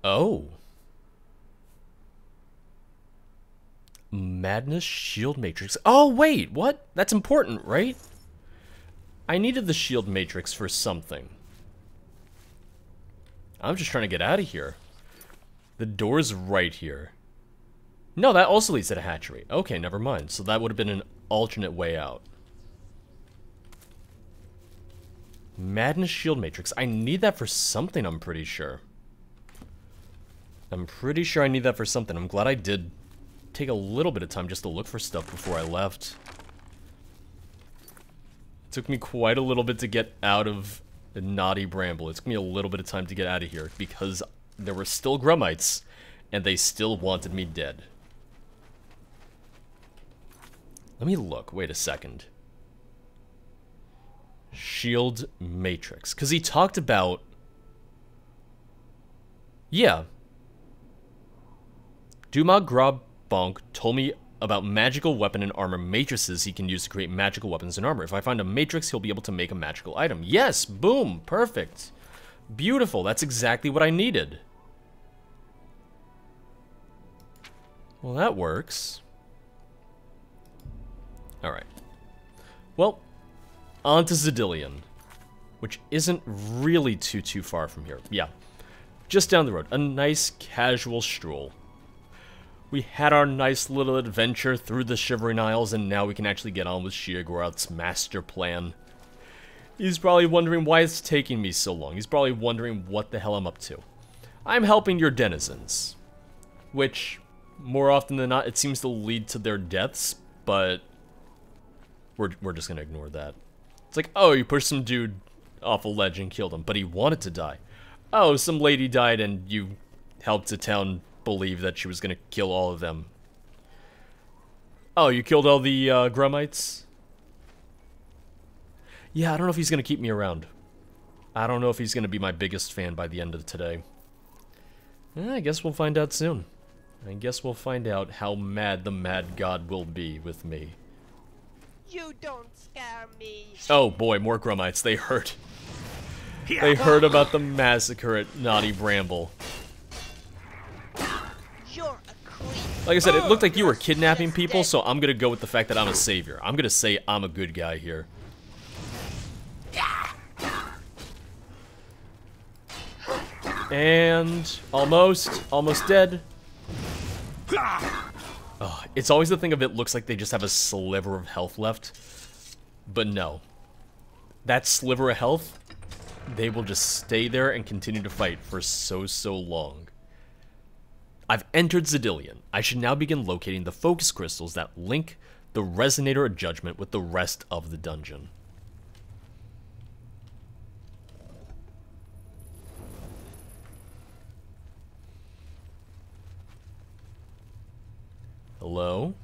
Oh. Madness Shield Matrix. Oh, wait, what? That's important, right? I needed the Shield Matrix for something. I'm just trying to get out of here. The door's right here. No, that also leads to the hatchery. Okay, never mind. So that would have been an alternate way out. Madness Shield Matrix. I need that for something, I'm pretty sure. I'm pretty sure I need that for something. I'm glad I did take a little bit of time just to look for stuff before I left. It took me quite a little bit to get out of the naughty bramble. It took me a little bit of time to get out of here because there were still grummites and they still wanted me dead. Let me look. Wait a second. Shield Matrix. Because he talked about... Yeah. Duma Grabonk told me about magical weapon and armor matrices he can use to create magical weapons and armor. If I find a matrix, he'll be able to make a magical item. Yes! Boom! Perfect! Beautiful! That's exactly what I needed. Well, that works. Alright. Well, on to Zidillion, which isn't really too far from here. Yeah, just down the road. A nice casual stroll. We had our nice little adventure through the Shivering Isles, and now we can actually get on with Sheogorath's master plan. He's probably wondering why it's taking me so long. He's probably wondering what the hell I'm up to. I'm helping your denizens, which, more often than not, it seems to lead to their deaths, but we're just gonna ignore that. It's like, oh, you pushed some dude off a ledge and killed him, but he wanted to die. Oh, some lady died and you helped the town believe that she was gonna kill all of them. Oh, you killed all the grummites? Yeah, I don't know if he's gonna keep me around. I don't know if he's gonna be my biggest fan by the end of today. I guess we'll find out soon. I guess we'll find out how mad the Mad God will be with me. You don't scare me. Oh boy, more grummites. They heard. They heard about the massacre at Naughty Bramble. You're a creep. Like I said, it looked like you were kidnapping people, so I'm gonna go with the fact that I'm a savior. I'm gonna say I'm a good guy here. And almost dead. Oh, it's always the thing of it looks like they just have a sliver of health left. But no. That sliver of health, they will just stay there and continue to fight for so long. I've entered Zidillion. I should now begin locating the focus crystals that link the Resonator of Judgment with the rest of the dungeon. Hello?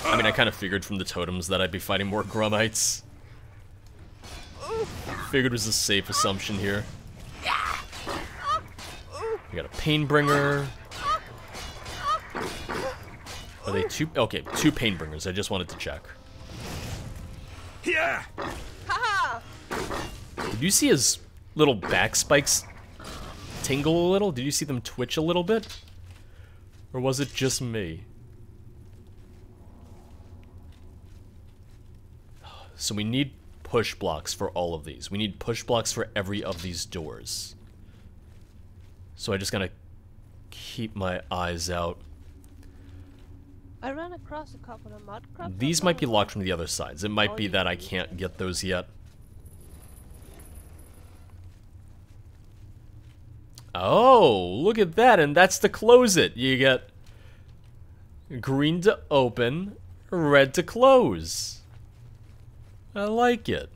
I mean, I kind of figured from the totems that I'd be fighting more grummites. Figured it was a safe assumption here. We got a Painbringer. Are they two? Okay, two Painbringers. I just wanted to check. Yeah. Did you see his little back spikes tingle a little? Did you see them twitch a little bit? Or was it just me? So we need push blocks for all of these. We need push blocks for every of these doors. So I just gotta keep my eyes out. I ran across a couple of mud crabs. These might be locked from the other sides. It might be that I can't get those yet. Oh, look at that, and that's to close it. You get green to open, red to close. I like it.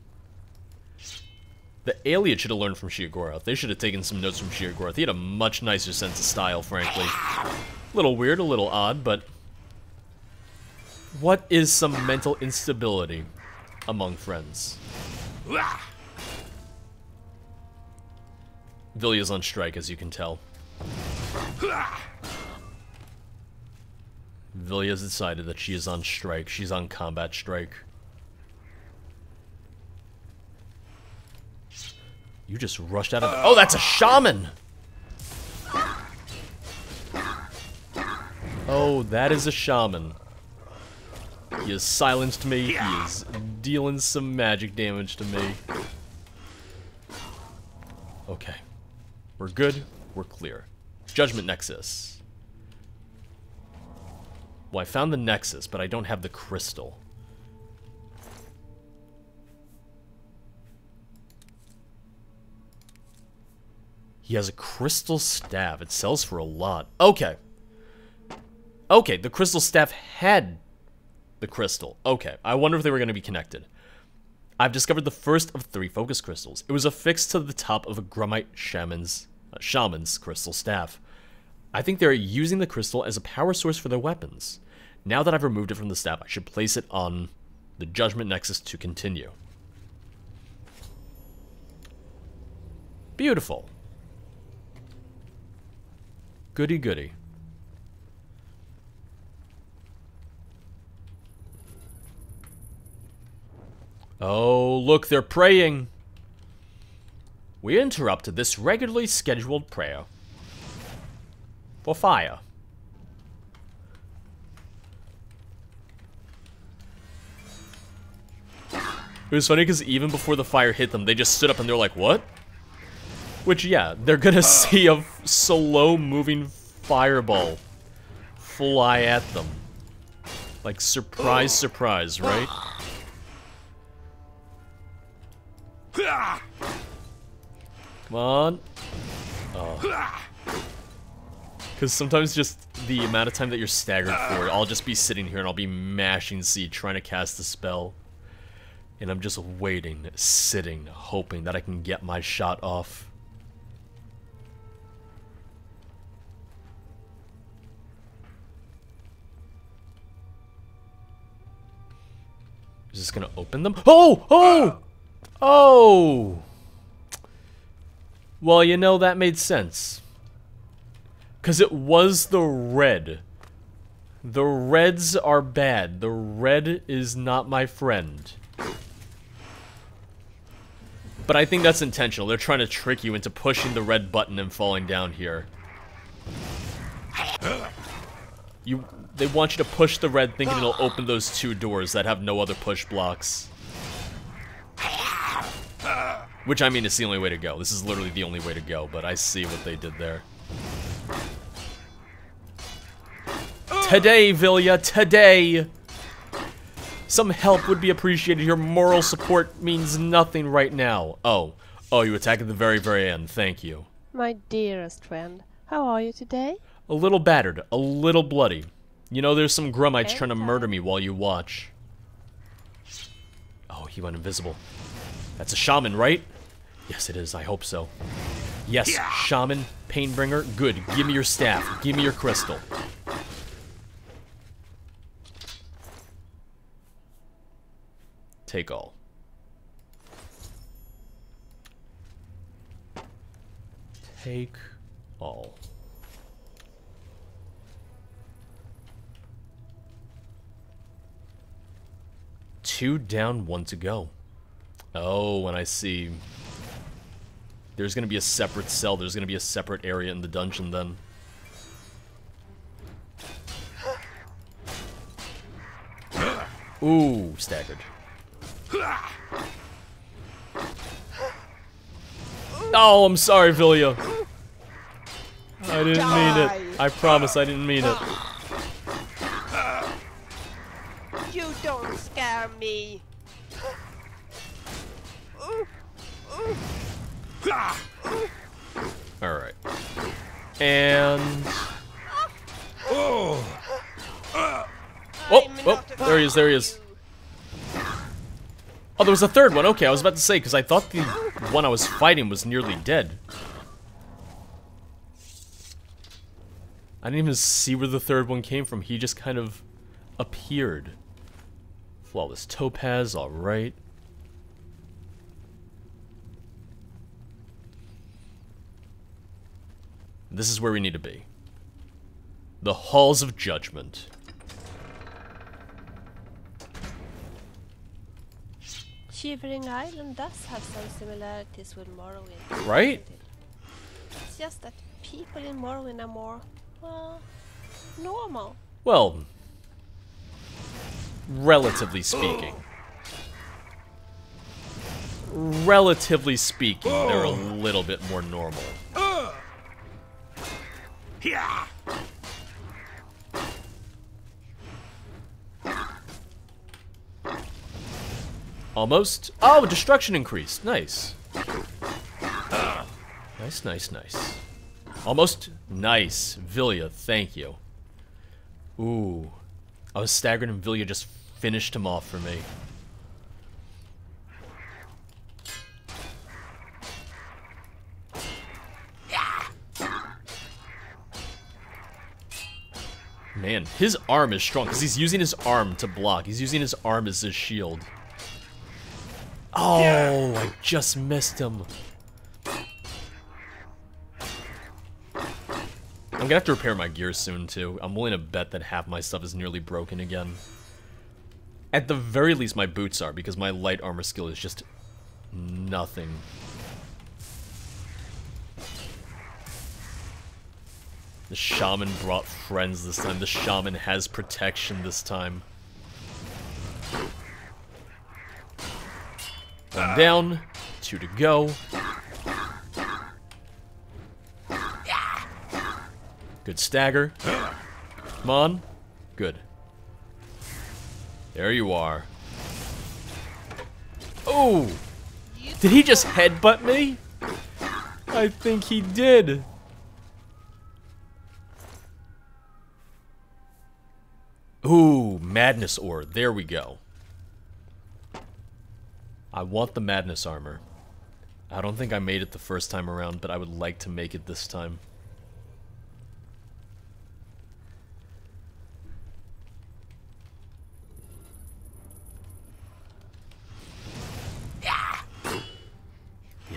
The Alien should have learned from Sheogorath. They should have taken some notes from Sheogorath. He had a much nicer sense of style, frankly. A little weird, a little odd, but... what is some mental instability among friends? Vilya's on strike, as you can tell. Vilya's decided that she is on strike. She's on combat strike. You just rushed out of the— oh, that's a shaman! Oh, that is a shaman. He has silenced me. He is dealing some magic damage to me. Okay. We're good. We're clear. Judgment Nexus. Well, I found the Nexus, but I don't have the crystal. He has a crystal staff. It sells for a lot. Okay. Okay, the crystal staff had the crystal. Okay, I wonder if they were going to be connected. I've discovered the first of 3 focus crystals. It was affixed to the top of a Grummite shaman's crystal staff. I think they're using the crystal as a power source for their weapons. Now that I've removed it from the staff, I should place it on the Judgment Nexus to continue. Beautiful. Goody goody. Oh, look, they're praying. We interrupt this regularly scheduled prayer for fire. It was funny because even before the fire hit them, they just stood up and they're like, what? Which, yeah, they're gonna see a slow-moving fireball fly at them. Like, surprise, surprise, right? Come on. Oh. Because sometimes just the amount of time that you're staggered for, I'll just be sitting here and I'll be mashing C, trying to cast the spell. And I'm just waiting, sitting, hoping that I can get my shot off. Is this gonna open them? Oh! Oh! Oh! Well, you know, that made sense. Because it was the red. The reds are bad. The red is not my friend. But I think that's intentional. They're trying to trick you into pushing the red button and falling down here. They want you to push the red thinking it'll open those 2 doors that have no other push blocks. Which, I mean, it's the only way to go. This is literally the only way to go, but I see what they did there. Today, Vilya, today! Some help would be appreciated. Your moral support means nothing right now. Oh, you attack at the very, very end. Thank you. My dearest friend, how are you today? A little battered, a little bloody. You know, there's some Grummites trying to murder me while you watch. Oh, he went invisible. That's a shaman, right? Yes, it is. I hope so. Yes, shaman, painbringer. Good. Give me your staff. Give me your crystal. Take all. Take all. Two down, 1 to go. Oh, and I see. There's gonna be a separate cell. There's gonna be a separate area in the dungeon then. Ooh, staggered. Oh, I'm sorry, Vilya. I didn't mean it. I promise I didn't mean it. You don't scare me. Alright. And... Oh, there he is, there he is. Oh, there was a third one. Okay, I was about to say, because I thought the one I was fighting was nearly dead. I didn't even see where the third one came from. He just kind of appeared. Flawless topaz, alright. This is where we need to be. The Halls of Judgement. Shivering Island does have some similarities with Morrowind. Right? doesn't it? It's just that people in Morrowind are more, well, normal. Well, relatively speaking. Relatively speaking, they're a little bit more normal. Yeah. Almost. Oh, destruction increased. Nice. Nice, nice, nice. Almost. Nice. Vilya, thank you. Ooh. I was staggered and Vilya just finished him off for me. Man, his arm is strong because he's using his arm to block. He's using his arm as his shield. Oh, I just missed him. I'm gonna have to repair my gear soon, too. I'm willing to bet that half my stuff is nearly broken again. At the very least, my boots are, because my light armor skill is just nothing. The shaman brought friends this time. The shaman has protection this time. One down, 2 to go. Good stagger. Come on. Good. There you are. Oh! Did he just headbutt me? I think he did. Ooh, madness ore. There we go. I want the madness armor. I don't think I made it the first time around, but I would like to make it this time. Yeah,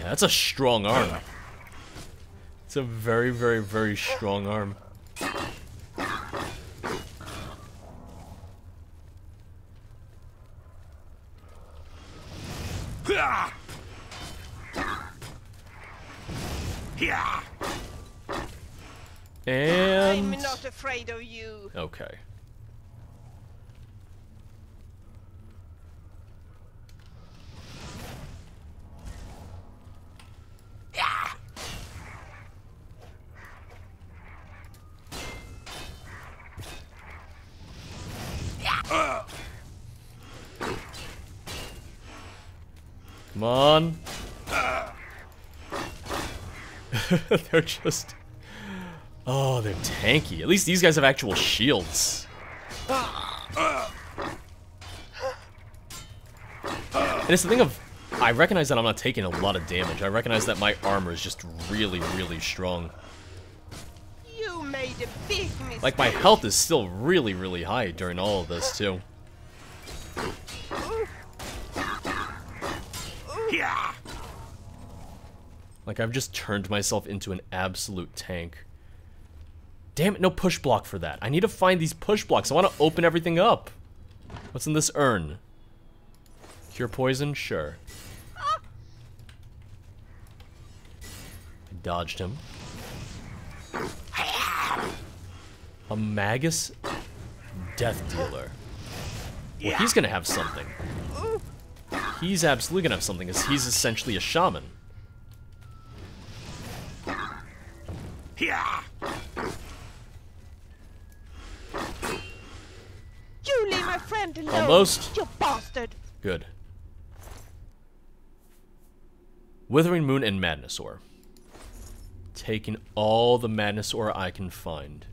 that's a strong arm. It's a very, very, very strong arm. And... I'm not afraid of you. Okay. Come on. They're just... Oh, they're tanky. At least these guys have actual shields. And it's the thing of... I recognize that I'm not taking a lot of damage. I recognize that my armor is just really, really strong. You made a big mistake. Like, my health is still really, really high during all of this, too. Yeah. Like, I've just turned myself into an absolute tank. Damn it, no push block for that. I need to find these push blocks. I want to open everything up. What's in this urn? Cure poison? Sure. I dodged him. A Magus Death Dealer. Well, he's gonna have something. He's absolutely gonna have something, because he's essentially a shaman. Yeah. You leave my friend alone. Almost. You bastard. Good. Withering Moon and Madness Ore. Taking all the Madness Ore I can find.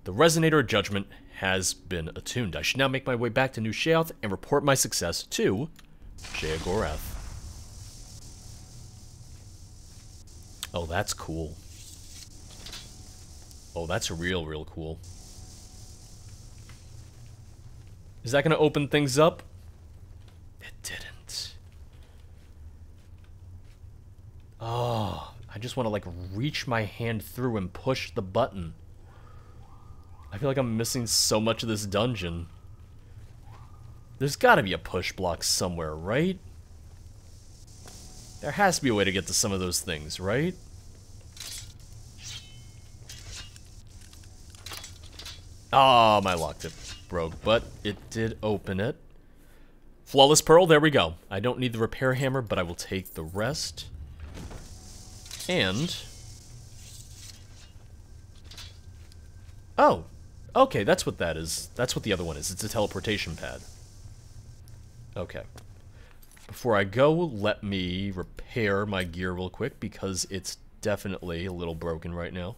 The Resonator of Judgment has been attuned. I should now make my way back to New Sheoth and report my success to Sheogorath. Oh, that's cool. Oh, that's real, real cool. Is that gonna open things up? It didn't. Oh, I just want to, like, reach my hand through and push the button. I feel like I'm missing so much of this dungeon. There's gotta be a push block somewhere, right? There has to be a way to get to some of those things, right? Ah, my lock tip broke, but it did open it. Flawless Pearl, there we go. I don't need the repair hammer, but I will take the rest. And... oh, okay, that's what that is. That's what the other one is. It's a teleportation pad. Okay. Before I go, let me repair my gear real quick, because it's definitely a little broken right now.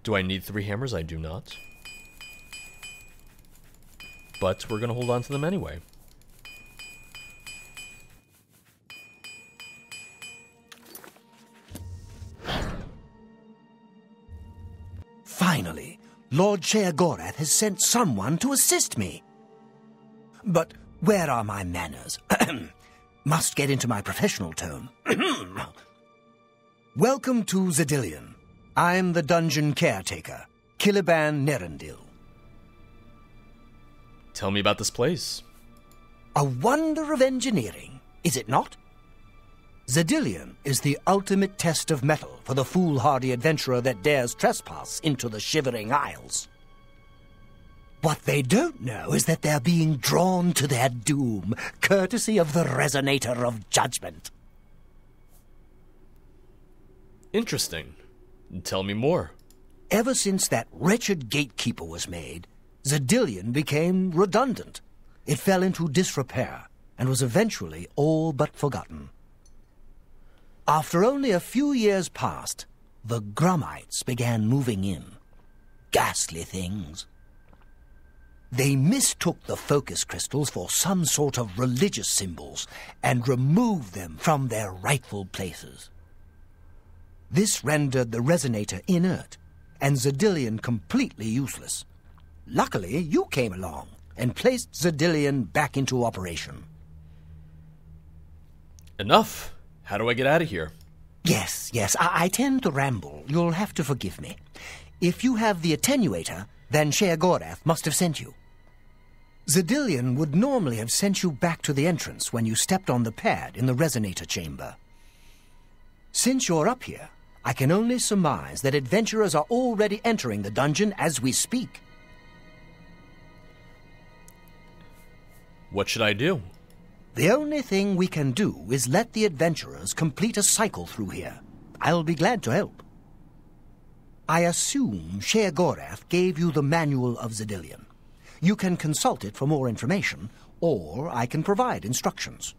Do I need 3 hammers? I do not. But we're going to hold on to them anyway. Finally, Lord Sheogorath has sent someone to assist me. But where are my manners? Must get into my professional tone. Welcome to Xedilian. I'm the dungeon caretaker, Caliban Nerendil. Tell me about this place. A wonder of engineering, is it not? Xedilian is the ultimate test of mettle for the foolhardy adventurer that dares trespass into the Shivering Isles. What they don't know is that they're being drawn to their doom, courtesy of the Resonator of Judgment. Interesting. Tell me more. Ever since that wretched gatekeeper was made, Xedilian became redundant. It fell into disrepair, and was eventually all but forgotten. After only a few years passed, the Grummites began moving in. Ghastly things. They mistook the focus crystals for some sort of religious symbols and removed them from their rightful places. This rendered the Resonator inert and Xedilian completely useless. Luckily, you came along and placed Xedilian back into operation. Enough. How do I get out of here? Yes, I tend to ramble. You'll have to forgive me. If you have the attenuator, then Sheogorath must have sent you. Xedilian would normally have sent you back to the entrance when you stepped on the pad in the Resonator chamber. Since you're up here, I can only surmise that adventurers are already entering the dungeon as we speak. What should I do? The only thing we can do is let the adventurers complete a cycle through here. I'll be glad to help. I assume Sheogorath gave you the Manual of Xedilian. You can consult it for more information, or I can provide instructions.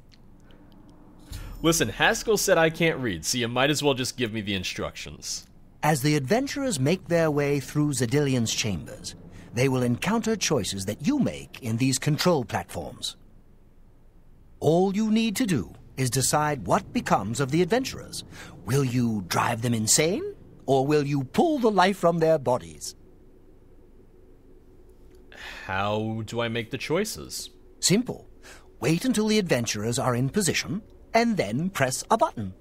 Listen, Haskell said I can't read, so you might as well just give me the instructions. As the adventurers make their way through Xedilian's chambers, they will encounter choices that you make in these control platforms. All you need to do is decide what becomes of the adventurers. Will you drive them insane, or will you pull the life from their bodies? How do I make the choices? Simple. Wait until the adventurers are in position, and then press a button.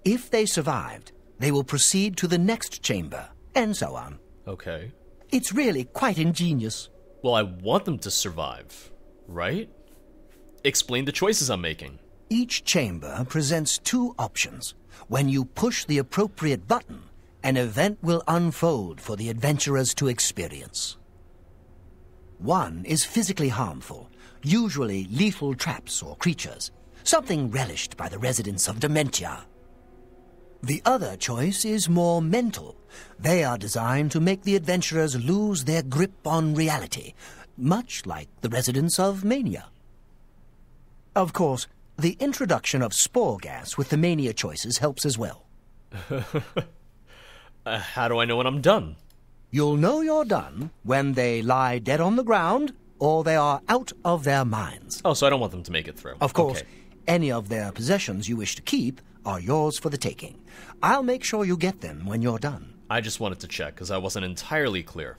If they survived, they will proceed to the next chamber, and so on. Okay. It's really quite ingenious. Well, I want them to survive, right? Explain the choices I'm making. Each chamber presents 2 options. When you push the appropriate button, an event will unfold for the adventurers to experience. One is physically harmful, usually lethal traps or creatures, something relished by the residents of Dementia. The other choice is more mental. They are designed to make the adventurers lose their grip on reality, much like the residents of Mania. Of course, the introduction of spore gas with the Mania choices helps as well. How do I know when I'm done? You'll know you're done when they lie dead on the ground or they are out of their minds. Oh, so I don't want them to make it through. Of course, Okay. any of their possessions you wish to keep are yours for the taking. I'll make sure you get them when you're done. I just wanted to check, because I wasn't entirely clear.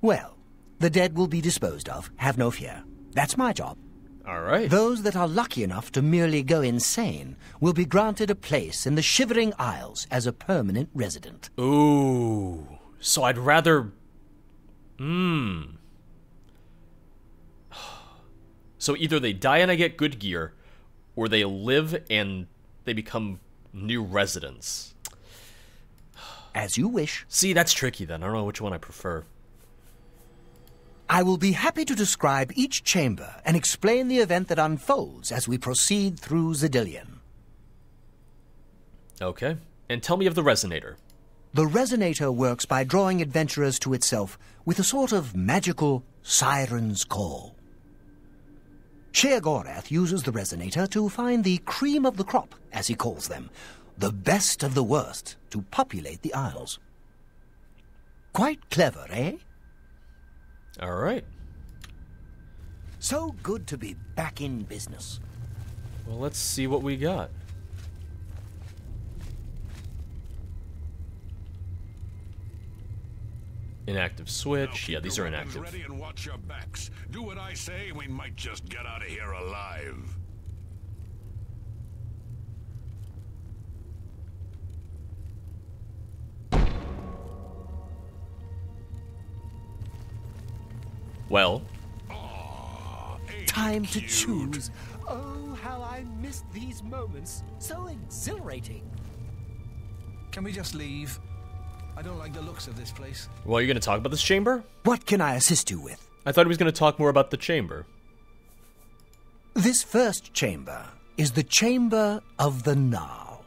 Well, the dead will be disposed of, have no fear. That's my job. Alright. Those that are lucky enough to merely go insane will be granted a place in the Shivering Isles as a permanent resident. Ooh. So I'd rather... So either they die and I get good gear, or they live and they become new residents. As you wish. See, that's tricky then. I don't know which one I prefer. I will be happy to describe each chamber and explain the event that unfolds as we proceed through Zidillion. Okay. And tell me of the Resonator. The Resonator works by drawing adventurers to itself with a sort of magical siren's call. Sheogorath uses the Resonator to find the cream of the crop, as he calls them, the best of the worst, to populate the Isles. Quite clever, eh? Alright. So good to be back in business. Well, let's see what we got. Inactive switch. Yeah, these are inactive. Ready and watch your backs. Do what I say, and we might just get out of here alive. Well, Time to choose. Oh, how I missed these moments. So exhilarating. Can we just leave? I don't like the looks of this place. well, you're going to talk about this chamber? What can I assist you with? I thought he was going to talk more about the chamber. This first chamber is the Chamber of the Gnarl.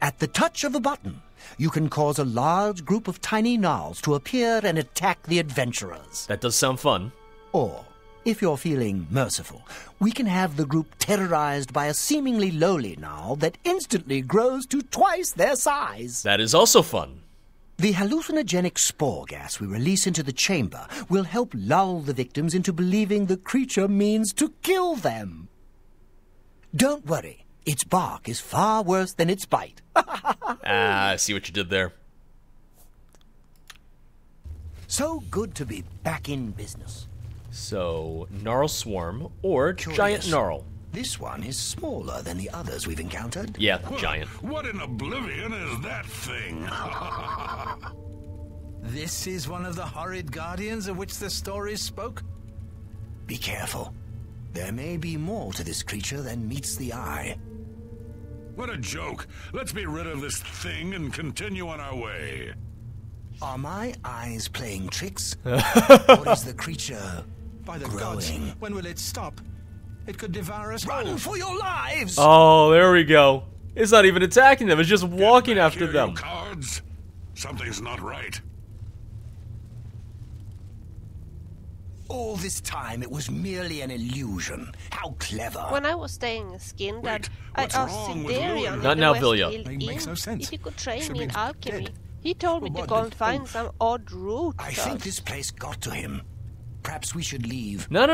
At the touch of a button, you can cause a large group of tiny gnarls to appear and attack the adventurers. That does sound fun. Or, if you're feeling merciful, we can have the group terrorized by a seemingly lowly gnarl that instantly grows to twice their size. That is also fun. The hallucinogenic spore gas we release into the chamber will help lull the victims into believing the creature means to kill them. Don't worry, its bark is far worse than its bite. I see what you did there. So good to be back in business. So, Gnarl Swarm or Curious. Giant Gnarl. This one is smaller than the others we've encountered. Yeah, giant. What in Oblivion is that thing? This is one of the horrid guardians of which the stories spoke? Be careful. There may be more to this creature than meets the eye. What a joke. Let's be rid of this thing and continue on our way. Are my eyes playing tricks? Or is the creature By the gods, growing? when will it stop? It could devour us Run all. for your lives! Oh, there we go. It's not even attacking them, it's just walking Get back after here, them. you cowards. Something's not right. All this time it was merely an illusion. How clever. When I was staying skinned, Wait, I what's asked wrong with Siderion Lord? in Not the now, West Vilja. Guild Makes no Inn sense. if he could train Should me in be alchemy. dead. He told me to What go did- and find some odd root. I think this place got to him. Perhaps we should leave. No.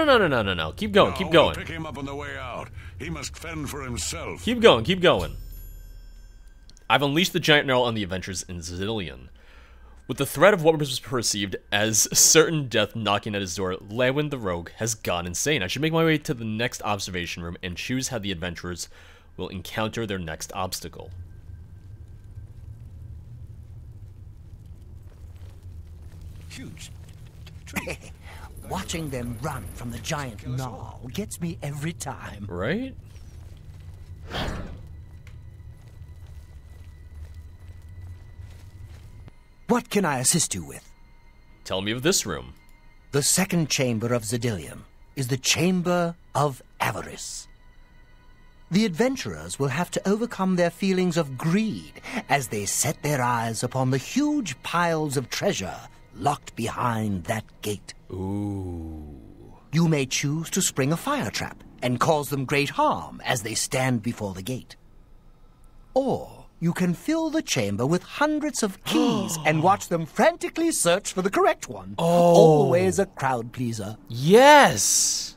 Keep going, keep No, going. We'll pick him up on the way out. He must fend for himself. Keep going, keep going. I've unleashed the Giant Gnarl on the adventures in Zidillion. With the threat of what was perceived as certain death knocking at his door, Lewin the Rogue has gone insane. I should make my way to the next observation room and choose how the adventurers will encounter their next obstacle. Huge tree. Watching them run from the giant gnarl gets me every time. Right? What can I assist you with? Tell me of this room. The second chamber of Zidillion is the Chamber of Avarice. The adventurers will have to overcome their feelings of greed as they set their eyes upon the huge piles of treasure locked behind that gate. Ooh. You may choose to spring a fire trap and cause them great harm as they stand before the gate. Or you can fill the chamber with hundreds of keys and watch them frantically search for the correct one. Always a crowd pleaser. Yes!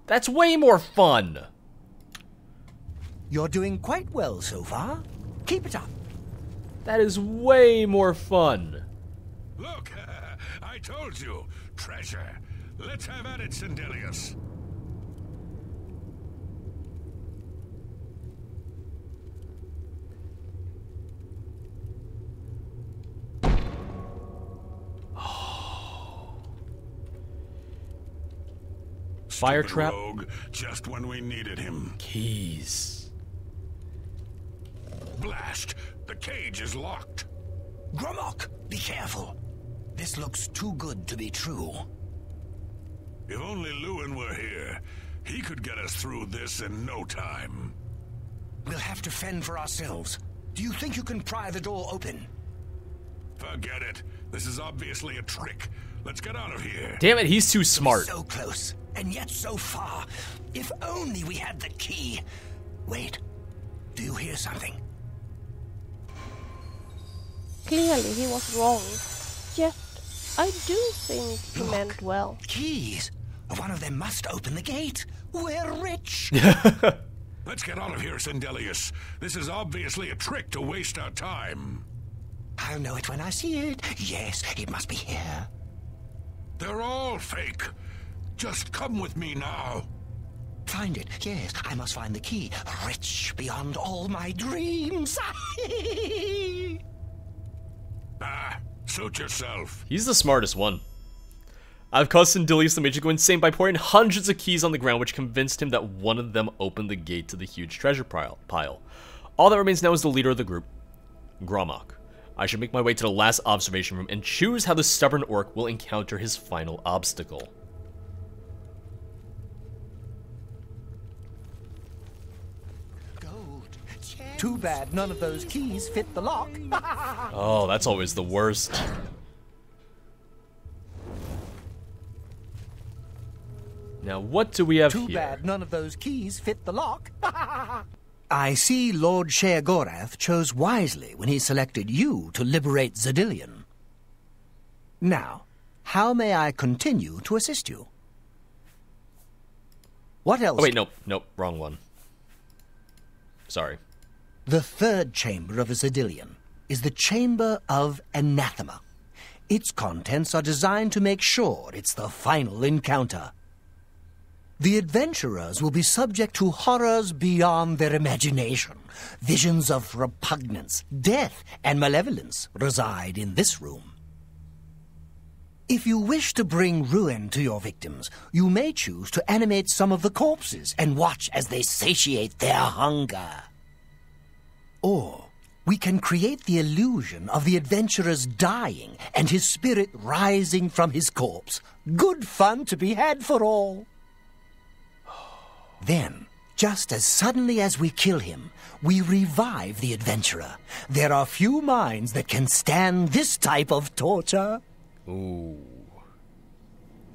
That's way more fun. You're doing quite well so far. Keep it up. That is way more fun. Look, I told you. Treasure. Let's have at it, Sindelius. fire Stupid trap. rogue, just when we needed him. Keys. Blast! The cage is locked. Gromok, be careful. This looks too good to be true. If only Lewin were here, he could get us through this in no time. We'll have to fend for ourselves. Do you think you can pry the door open? Forget it. This is obviously a trick. Let's get out of here. Damn it, he's too smart. So close, and yet so far. If only we had the key. Wait, do you hear something? Clearly he was wrong. Yet, I do think he Look, meant well. Keys. One of them must open the gate. We're rich. Let's get out of here, Sindelius. This is obviously a trick to waste our time. I'll know it when I see it. Yes, it must be here. They're all fake. Just come with me now. Find it. Yes, I must find the key. Rich beyond all my dreams. Suit yourself. He's the smartest one. I've caused Sindelius the Mage to go insane by pouring hundreds of keys on the ground, which convinced him that one of them opened the gate to the huge treasure pile. All that remains now is the leader of the group, Gromok. I should make my way to the last observation room and choose how the stubborn orc will encounter his final obstacle. Gold. Too bad none of those keys fit the lock. Oh, that's always the worst. Now, what do we have here? Too bad none of those keys fit the lock. I see Lord Sheogorath chose wisely when he selected you to liberate Zadillion. Now, how may I continue to assist you? What else? Oh, wait, nope, wrong one. Sorry. The third chamber of Zadillion is the Chamber of Anathema. Its contents are designed to make sure it's the final encounter. The adventurers will be subject to horrors beyond their imagination. Visions of repugnance, death, and malevolence reside in this room. If you wish to bring ruin to your victims, you may choose to animate some of the corpses and watch as they satiate their hunger. Or we can create the illusion of the adventurer's dying and his spirit rising from his corpse. Good fun to be had for all. Then, just as suddenly as we kill him, we revive the adventurer. There are few minds that can stand this type of torture. Ooh.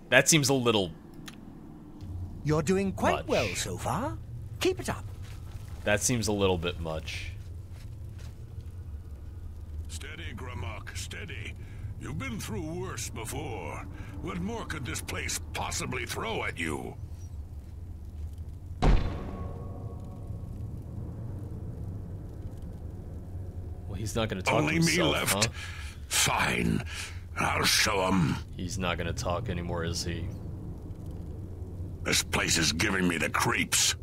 That seems a little... You're doing quite much. well so far. Keep it up. That seems a little bit much. Steady, Gromok, steady. You've been through worse before. What more could this place possibly throw at you? Well, he's not going to talk Only to himself, me left? huh? Fine. I'll show him. He's not going to talk anymore, is he? This place is giving me the creeps.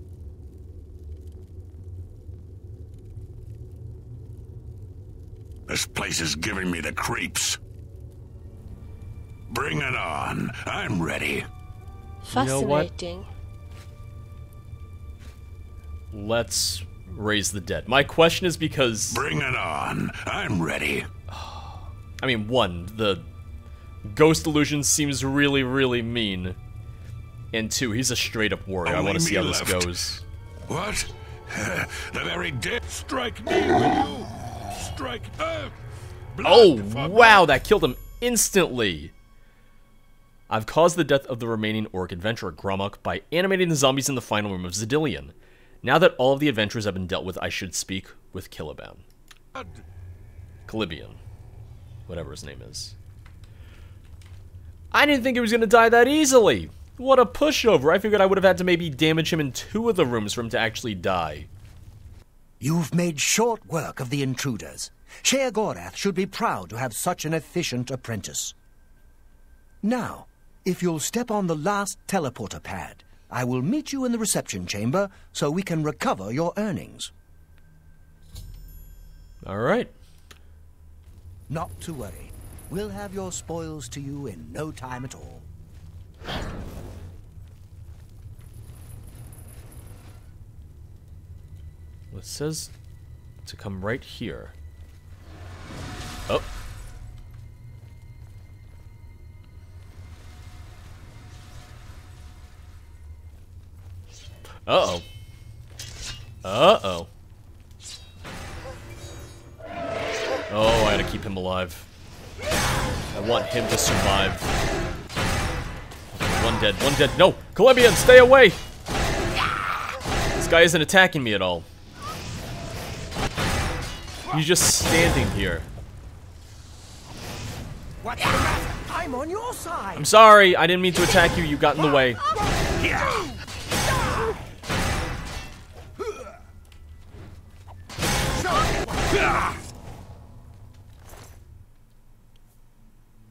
This place is giving me the creeps. Bring it on. I'm ready. You know what? Fascinating. Let's raise the dead. My question is because... Bring it on. I'm ready. I mean, one, the ghost illusion seems really, really mean. And two, he's a straight-up warrior. I Only want to see how me this left. goes. What? The very dead. Strike me, will you? Strike. Blood Oh, for wow, that killed him instantly. I've caused the death of the remaining orc adventurer Gromok by animating the zombies in the final room of Zadillion. Now that all of the adventurers have been dealt with, I should speak with Caliban. blood. Caliban. Whatever his name is. I didn't think he was going to die that easily. What a pushover. I figured I would have had to maybe damage him in 2 of the rooms for him to actually die. You've made short work of the intruders. Sheogorath should be proud to have such an efficient apprentice. Now, if you'll step on the last teleporter pad, I will meet you in the reception chamber so we can recover your earnings. All right. Not to worry. We'll have your spoils to you in no time at all. it says to come right here. Oh. Uh-oh. Uh-oh. Oh, I gotta keep him alive. I want him to survive. One dead, one dead. No! Colombian, stay away! This guy isn't attacking me at all. He's just standing here. What's the matter? I'm on your side. I'm sorry, I didn't mean to attack you. You got in the way.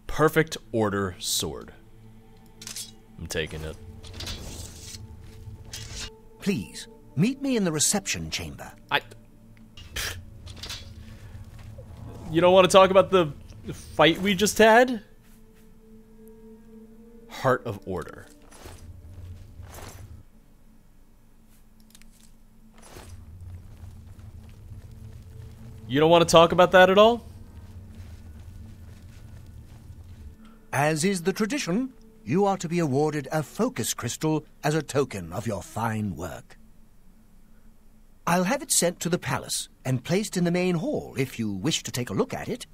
Perfect order sword. I'm taking it. Please, meet me in the reception chamber. You don't want to talk about the fight we just had? Heart of Order. You don't want to talk about that at all? As is the tradition, you are to be awarded a focus crystal as a token of your fine work. I'll have it sent to the palace and placed in the main hall if you wish to take a look at it.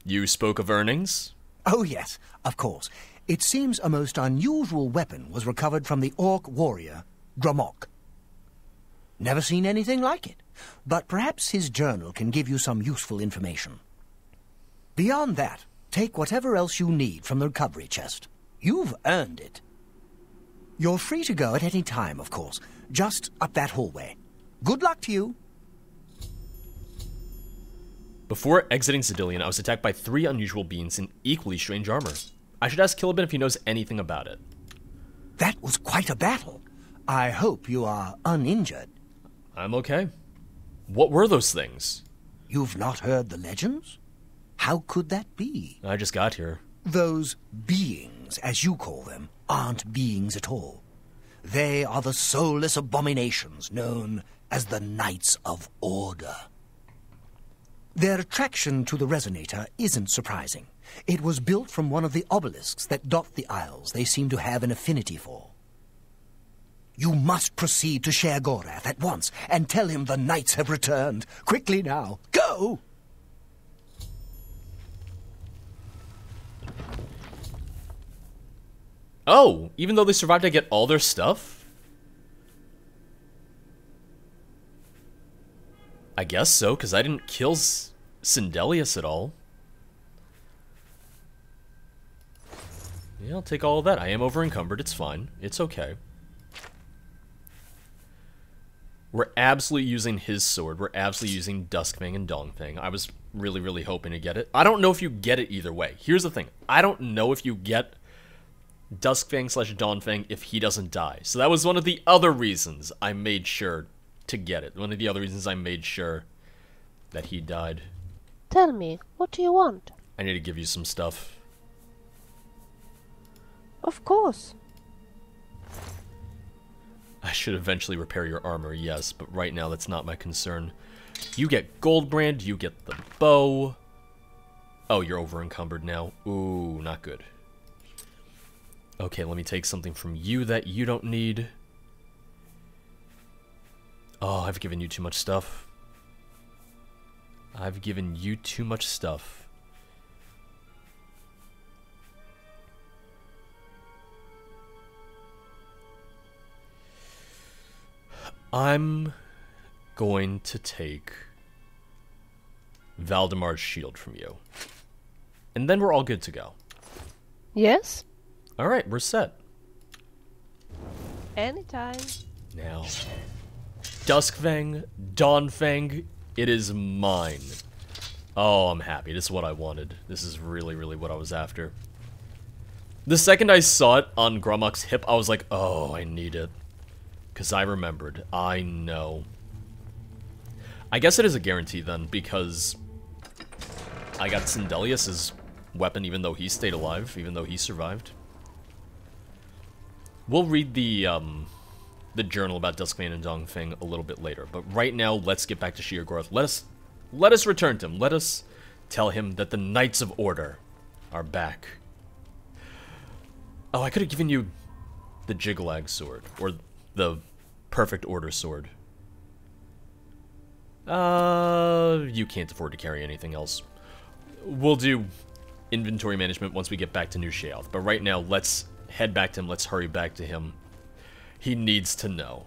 You spoke of earnings? Oh, yes, of course. It seems a most unusual weapon was recovered from the orc warrior, Gramok. Never seen anything like it, but perhaps his journal can give you some useful information. Beyond that, take whatever else you need from the recovery chest. You've earned it. You're free to go at any time, of course, just up that hallway. Good luck to you. Before exiting Zidillion, I was attacked by 3 unusual beings in equally strange armor. I should ask Kilibin if he knows anything about it. That was quite a battle. I hope you are uninjured. I'm okay. What were those things? You've not heard the legends? How could that be? I just got here. Those beings, as you call them, aren't beings at all. They are the soulless abominations known as the Knights of Order. Their attraction to the resonator isn't surprising. It was built from one of the obelisks that dot the isles they seem to have an affinity for. You must proceed to Shergorath at once and tell him the knights have returned. Quickly now, go! Oh, even though they survived, I get all their stuff? I guess so, because I didn't kill Sindelius at all. Yeah, I'll take all of that. I am over encumbered. It's fine. It's okay. We're absolutely using his sword. We're absolutely using Duskfang and Dongfang. I was really, really hoping to get it. I don't know if you get it either way. Here's the thing. I don't know if you get Duskfang / Dawnfang if he doesn't die. So that was one of the other reasons I made sure to get it. One of the other reasons I made sure that he died. Tell me, what do you want? I need to give you some stuff. Of course. I should eventually repair your armor, yes, but right now that's not my concern. You get Goldbrand, you get the bow. Oh, you're over encumbered now. Ooh, not good. Okay, let me take something from you that you don't need. Oh, I've given you too much stuff. I've given you too much stuff. I'm going to take Valdemar's shield from you. And then we're all good to go. Yes? Alright, we're set. Anytime. Now, Duskfang, Dawnfang, it is mine. Oh, I'm happy. This is what I wanted. This is really, really what I was after. The second I saw it on Gromok's hip, I was like, oh, I need it. Because I remembered. I know. I guess it is a guarantee then, because I got Sindelius' weapon even though he stayed alive, even though he survived. We'll read the the journal about Duskmane and Dongfeng a little bit later. But right now, let's get back to Sheergorth. Let us return to him. Let us tell him that the Knights of Order are back. Oh, I could have given you the Jiggalag sword, or the Perfect Order sword. You can't afford to carry anything else. We'll do inventory management once we get back to New Sheoth. But right now, let's head back to him. Let's hurry back to him. He needs to know.